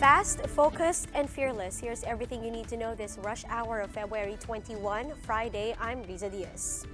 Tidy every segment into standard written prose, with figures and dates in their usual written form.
Fast, focused, and fearless. Here's everything you need to know this rush hour of February 21, Friday. I'm Riza Diaz.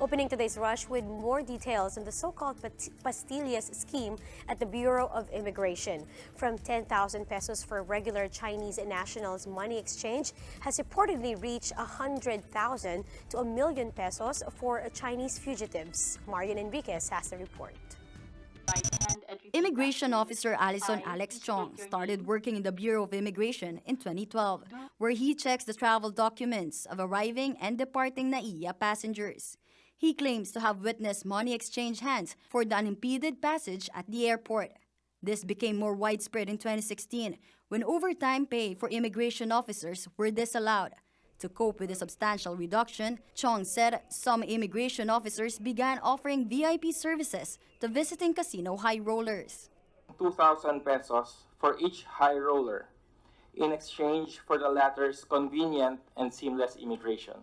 Opening today's rush with more details on the so-called pastillas scheme at the Bureau of Immigration. From 10,000 pesos for regular Chinese nationals money exchange has reportedly reached 100,000 to 1,000,000 pesos for Chinese fugitives. Marian Enriquez has the report. Immigration Officer Alison Alex Chong started working in the Bureau of Immigration in 2012, where he checks the travel documents of arriving and departing NAIA passengers. He claims to have witnessed money exchange hands for the unimpeded passage at the airport. This became more widespread in 2016 when overtime pay for immigration officers were disallowed. To cope with the substantial reduction, Chong said some immigration officers began offering VIP services to visiting casino high rollers. 2,000 pesos for each high roller in exchange for the latter's convenient and seamless immigration.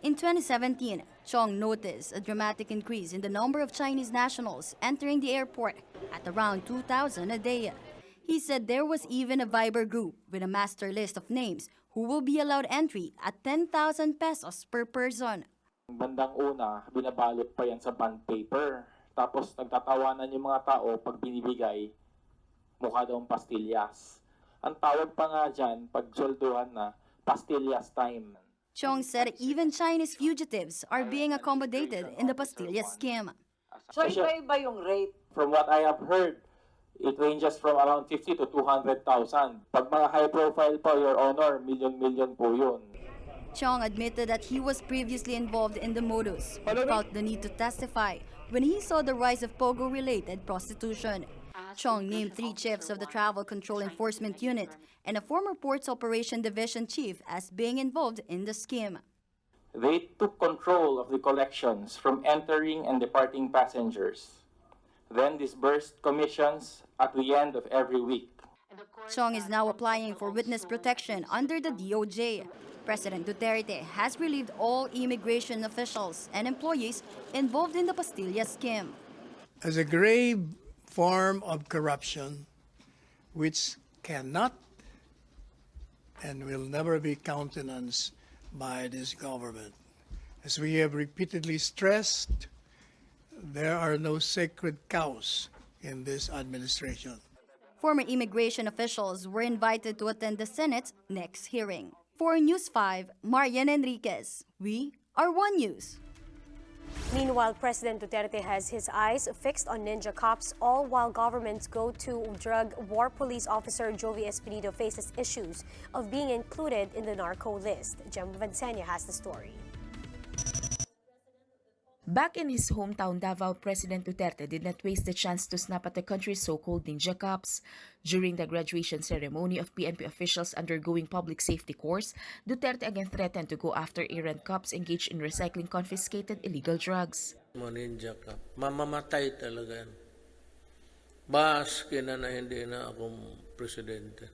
In 2017, Chong noticed a dramatic increase in the number of Chinese nationals entering the airport at around 2,000 a day. He said there was even a Viber group with a master list of names who will be allowed entry at 10,000 pesos per person. Bandang una, binabalot pa yan sa bond paper. Tapos nagtatawanan yung mga tao pag binibigay, mukha daw pastillas. Ang tawag pa nga dyan, pag swelduhan na, pastillas time. Chong said even Chinese fugitives are being accommodated in the pastillas scheme. So iba-iba yung rate? From what I have heard, it ranges from around 50 to 200,000. Pag mga high profile po, Your Honor, million po yun. Chong admitted that he was previously involved in the modus, but felt the need to testify when he saw the rise of Pogo-related prostitution. Chong named 3 chiefs of the Travel Control Enforcement Unit and a former Ports Operation Division chief as being involved in the scheme. They took control of the collections from entering and departing passengers, then disbursed commissions at the end of every week. Chong is now applying for witness protection under the DOJ. President Duterte has relieved all immigration officials and employees involved in the pastillas scheme. As a grave form of corruption which cannot and will never be countenanced by this government. As we have repeatedly stressed, there are no sacred cows in this administration. Former immigration officials were invited to attend the Senate's next hearing. For News 5, Marian Enriquez. We are One News. Meanwhile, President Duterte has his eyes fixed on ninja cops, all while governments go to drug war police officer Jovi Espinido faces issues of being included in the narco list. Jem Vansenia has the story. Back in his hometown Davao, President Duterte did not waste the chance to snap at the country's so-called ninja cops. During the graduation ceremony of PNP officials undergoing public safety course, Duterte again threatened to go after errant cops engaged in recycling confiscated illegal drugs. Mga ninja cop, mamamatay talaga yan. Baski na hindi na akong presidente.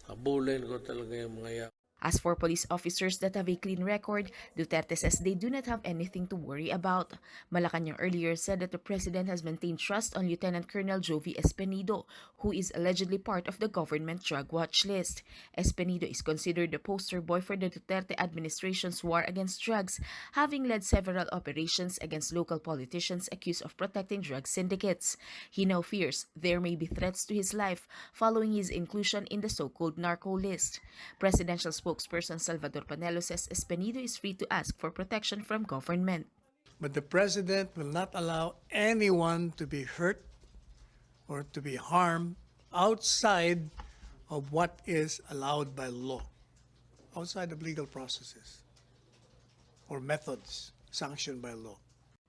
Habulin ko talaga yung mga yan. As for police officers that have a clean record, Duterte says they do not have anything to worry about. Malacanang earlier said that the president has maintained trust on Lieutenant Colonel Jovi Espinido, who is allegedly part of the government drug watch list. Espinido is considered the poster boy for the Duterte administration's war against drugs, having led several operations against local politicians accused of protecting drug syndicates. He now fears there may be threats to his life following his inclusion in the so-called narco list. Presidential spokesperson Salvador Panelo says Espinido is free to ask for protection from government. But the president will not allow anyone to be hurt or to be harmed outside of what is allowed by law, outside of legal processes or methods sanctioned by law.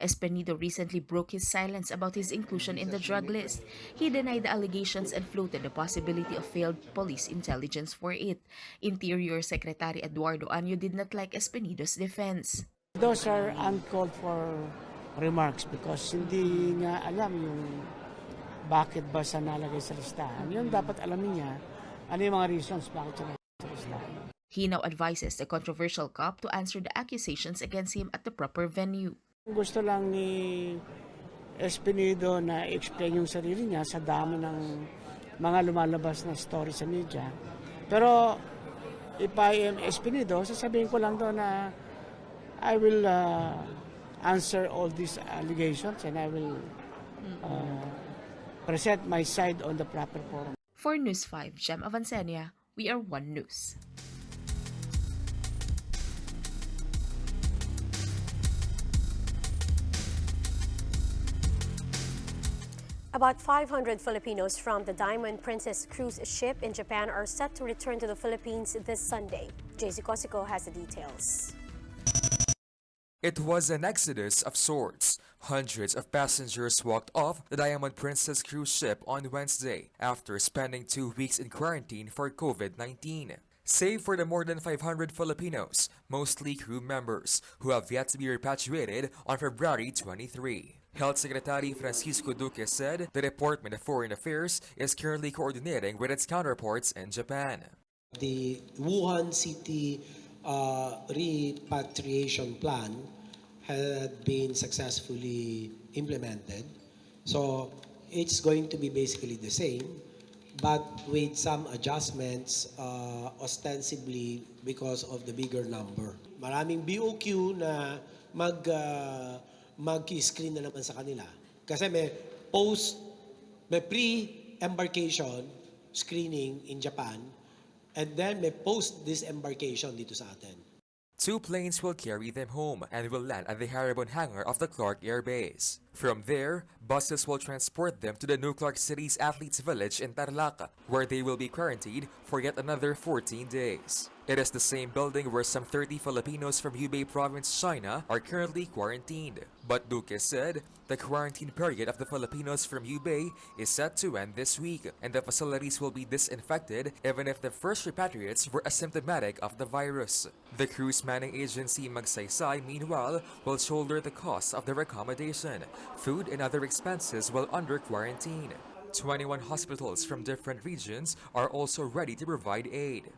Espinido recently broke his silence about his inclusion in the drug list. He denied the allegations and floated the possibility of failed police intelligence for it. Interior Secretary Eduardo Anyo did not like Espinido's defense. Those are uncalled for remarks because hindi nga alam yung bakit ba siya nalagay sa listahan. Yung dapat alamin niya ano yung mga reasons bakit siya nalagay sa listahan. He now advises the controversial cop to answer the accusations against him at the proper venue. Gusto lang ni Espinido na explain yung sarili niya sa dami ng mga lumalabas na story sa media. Pero if I am Espinido, sasabihin ko lang doon na I will answer all these allegations and I will present my side on the proper forum. For News 5, Jem Avancenia, we are One News. About 500 Filipinos from the Diamond Princess cruise ship in Japan are set to return to the Philippines this Sunday. JC Cosico has the details. It was an exodus of sorts. Hundreds of passengers walked off the Diamond Princess cruise ship on Wednesday after spending 2 weeks in quarantine for COVID-19. Save for the more than 500 Filipinos, mostly crew members, who have yet to be repatriated on February 23. Health Secretary Francisco Duque said the Department of Foreign Affairs is currently coordinating with its counterparts in Japan. The Wuhan City repatriation plan had been successfully implemented. So it's going to be basically the same, but with some adjustments ostensibly because of the bigger number. Maraming BOQ na mag-screen na naman sa kanila. Kasi may pre-embarkation screening in Japan and then may post-disembarkation dito sa atin. 2 planes will carry them home and will land at the Haribon hangar of the Clark Air Base. From there, buses will transport them to the New Clark City's Athletes Village in Tarlac, where they will be quarantined for yet another 14 days. It is the same building where some 30 Filipinos from Hubei Province, China, are currently quarantined. But Duque said the quarantine period of the Filipinos from Hubei is set to end this week, and the facilities will be disinfected even if the first repatriates were asymptomatic of the virus. The cruise manning agency Magsaysay, meanwhile, will shoulder the costs of their accommodation, food and other expenses while under quarantine. 21 hospitals from different regions are also ready to provide aid.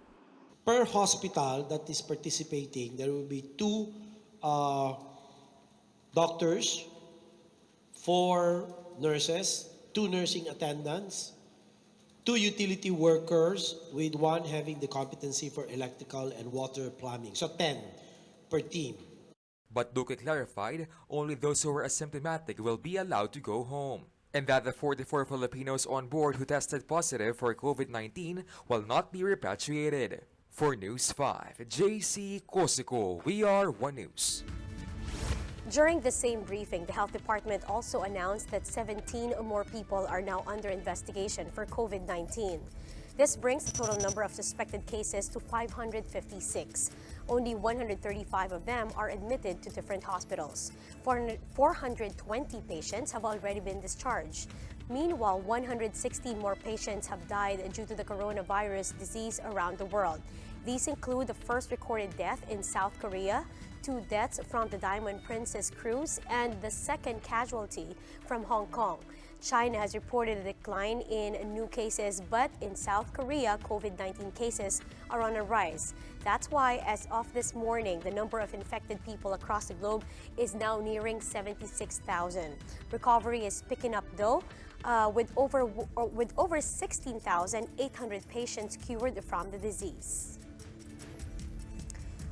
Per hospital that is participating, there will be 2 doctors, 4 nurses, 2 nursing attendants, 2 utility workers, with 1 having the competency for electrical and water plumbing. So 10 per team. But Duque clarified only those who are asymptomatic will be allowed to go home, and that the 44 Filipinos on board who tested positive for COVID-19 will not be repatriated. For News 5, JC Cosico, we are One News. During the same briefing, the Health Department also announced that 17 more people are now under investigation for COVID-19. This brings the total number of suspected cases to 556. Only 135 of them are admitted to different hospitals. 420 patients have already been discharged. Meanwhile, 116 more patients have died due to the coronavirus disease around the world. These include the first recorded death in South Korea, 2 deaths from the Diamond Princess cruise, and the second casualty from Hong Kong. China has reported a decline in new cases, but in South Korea, COVID-19 cases are on a rise. That's why, as of this morning, the number of infected people across the globe is now nearing 76,000. Recovery is picking up, though, with over 16,800 patients cured from the disease.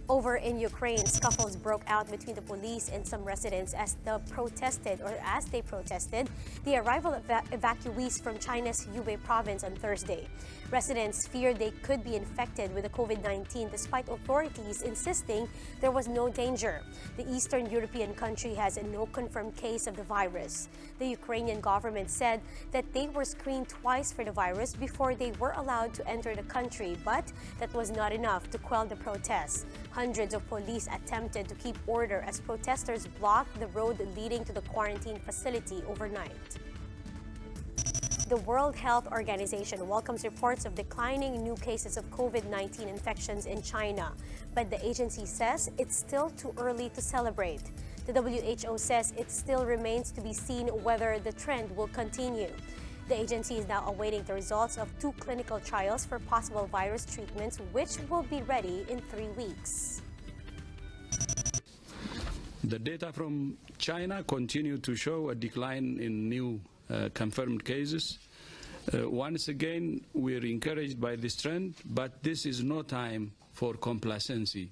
Over in Ukraine, scuffles broke out between the police and some residents as they protested the arrival of evacuees from China's Hubei province on Thursday. Residents feared they could be infected with the COVID-19 despite authorities insisting there was no danger. The Eastern European country has no confirmed case of the virus. The Ukrainian government said that they were screened twice for the virus before they were allowed to enter the country, but that was not enough to quell the protests. Hundreds of police attempted to keep order as protesters blocked the road leading to the quarantine facility overnight. The World Health Organization welcomes reports of declining new cases of COVID-19 infections in China, but the agency says it's still too early to celebrate. The WHO says it still remains to be seen whether the trend will continue. The agency is now awaiting the results of 2 clinical trials for possible virus treatments, which will be ready in 3 weeks. The data from China continue to show a decline in new confirmed cases, Once again, we're encouraged by this trend, but this is no time for complacency.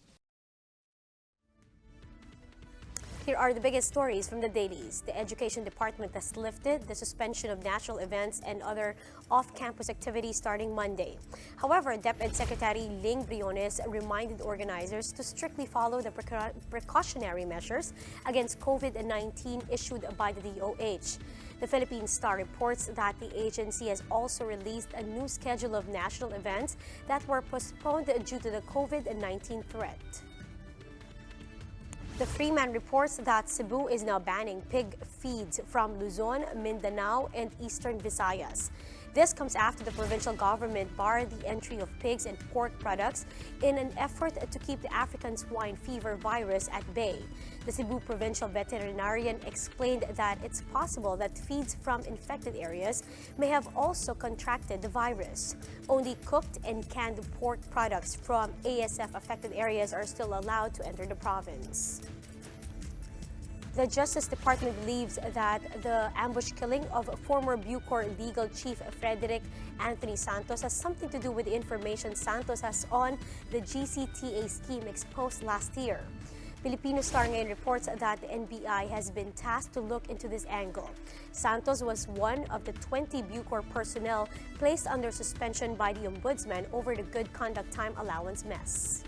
Here are the biggest stories from the dailies. The Education Department has lifted the suspension of national events and other off-campus activities starting Monday. However, DepEd Secretary Ling Briones reminded organizers to strictly follow the precautionary measures against COVID-19 issued by the DOH. The Philippine Star reports that the agency has also released a new schedule of national events that were postponed due to the COVID-19 threat. The Freeman reports that Cebu is now banning pig feeds from Luzon, Mindanao, and Eastern Visayas. This comes after the provincial government barred the entry of pigs and pork products in an effort to keep the African swine fever virus at bay. The Cebu provincial veterinarian explained that it's possible that feeds from infected areas may have also contracted the virus. Only cooked and canned pork products from ASF-affected areas are still allowed to enter the province. The Justice Department believes that the ambush killing of former Bucor legal chief Frederick Anthony Santos has something to do with the information Santos has on the GCTA scheme exposed last year. Filipino Star ngayon reports that the NBI has been tasked to look into this angle. Santos was one of the 20 Bucor personnel placed under suspension by the Ombudsman over the good conduct time allowance mess.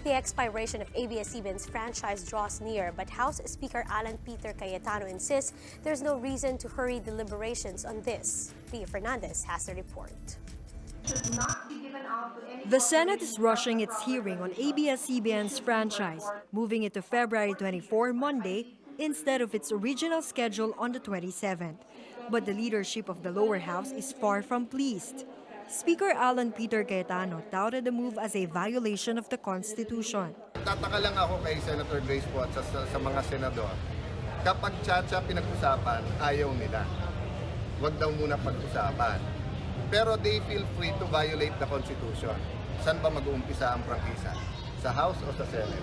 The expiration of ABS-CBN's franchise draws near, but House Speaker Alan Peter Cayetano insists there's no reason to hurry deliberations on this. Ria Fernandez has the report. The Senate is rushing its hearing on ABS-CBN's franchise, moving it to February 24, Monday, instead of its original schedule on the 27th. But the leadership of the lower house is far from pleased. Speaker Alan Peter Cayetano touted the move as a violation of the Constitution. Tataka lang ako kay Senator Grace po at sa mga senador. Kapag tsa-tsa pinag-usapan, ayaw nila. Huwag daw muna pag-usapan. Pero they feel free to violate the Constitution. Saan ba mag-uumpisa ang prangkisa? Sa House o sa Senate?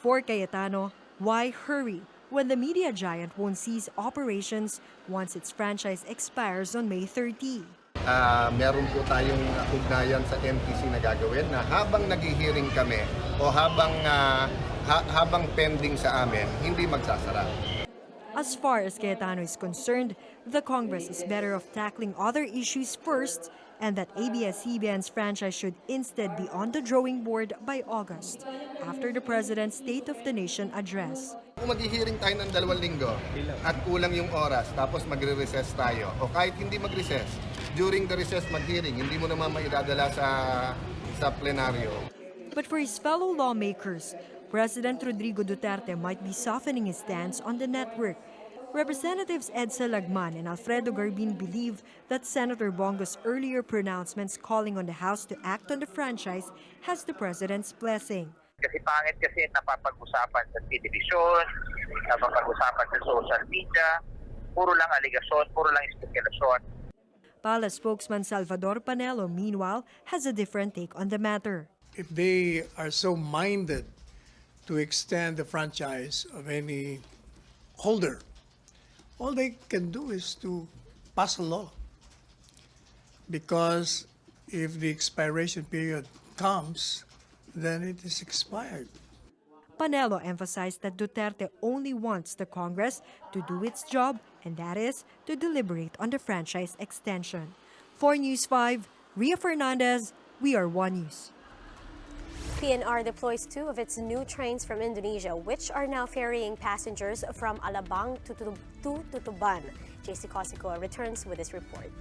For Cayetano, why hurry when the media giant won't cease operations once its franchise expires on May 30? Meron po tayong ugnayan sa MTC na gagawin na habang nag-hearing kami o habang pending sa amin, hindi magsasara. As far as Cayetano is concerned, the Congress is better off tackling other issues first and that ABS-CBN's franchise should instead be on the drawing board by August, after the President's State of the Nation address. Kung mag-hearing tayo ng 2 linggo at kulang yung oras tapos magre-recess tayo o kahit hindi mag-recess, during the recess mag-hearing, hindi mo naman maidadala sa plenaryo. But for his fellow lawmakers, President Rodrigo Duterte might be softening his stance on the network. Representatives Edsa Lagman and Alfredo Garbin believe that Senator Bongo's earlier pronouncements calling on the House to act on the franchise has the President's blessing. Kasi pangit kasi napapag-usapan sa telebisyon, napapag-usapan sa social media, puro lang aligasyon, puro lang spekulasyon. Pala spokesman Salvador Panelo, meanwhile, has a different take on the matter. If they are so minded to extend the franchise of any holder, all they can do is to pass a law. Because if the expiration period comes, then it is expired. Panelo emphasized that Duterte only wants the Congress to do its job, and that is to deliberate on the franchise extension. For News 5, Ria Fernandez, we are One News. PNR deploys 2 of its new trains from Indonesia, which are now ferrying passengers from Alabang to Tutuban. JC Cosico returns with this report.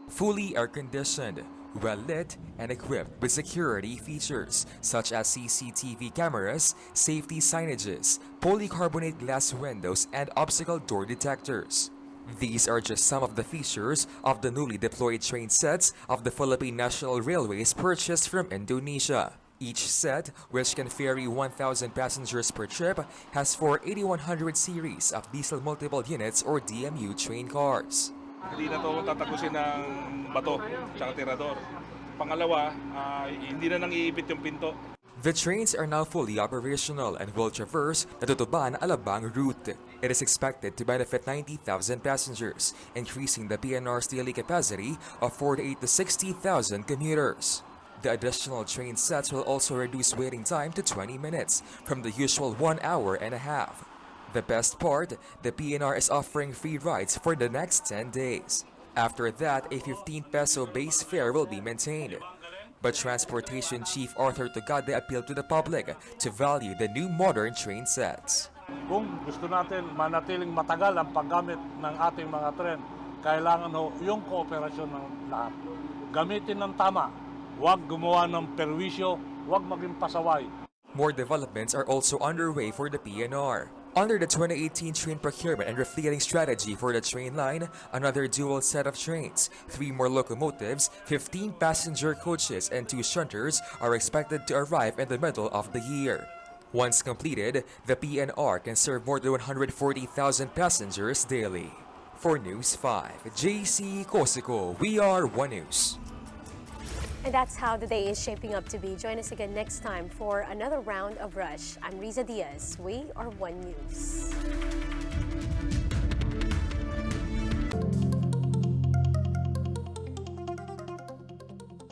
Fully air-conditioned, well-lit, and equipped with security features such as CCTV cameras, safety signages, polycarbonate glass windows, and obstacle door detectors. These are just some of the features of the newly deployed train sets of the Philippine National Railways purchased from Indonesia. Each set, which can ferry 1,000 passengers per trip, has 4 8100 series of diesel multiple units or DMU train cars. Hindi na ito tatakusin ng bato at tirador. Pangalawa, hindi na nang iipit yung pinto. The trains are now fully operational and will traverse the Tutuban-Alabang route. It is expected to benefit 90,000 passengers, increasing the PNR's daily capacity of 48 to 60,000 commuters. The additional train sets will also reduce waiting time to 20 minutes from the usual 1 hour and a half. The best part, the PNR is offering free rides for the next 10 days. After that, a 15 peso base fare will be maintained. But Transportation Chief Arthur Tugade appealed to the public to value the new modern train sets. Kung gusto natin manatiling matagal ang paggamit ng ating mga tren, kailangan yung kooperasyon ng lahat. Gamitin ng tama, huwag gumawa ng perwisyo, huwag maging pasaway. More developments are also underway for the PNR. Under the 2018 train procurement and refleeting strategy for the train line, another dual set of trains, 3 more locomotives, 15 passenger coaches, and 2 shunters are expected to arrive in the middle of the year. Once completed, the PNR can serve more than 140,000 passengers daily. For News 5, JC Cosico, we are One News. And that's how the day is shaping up to be. Join us again next time for another round of Rush. I'm Riza Diaz. We are One News.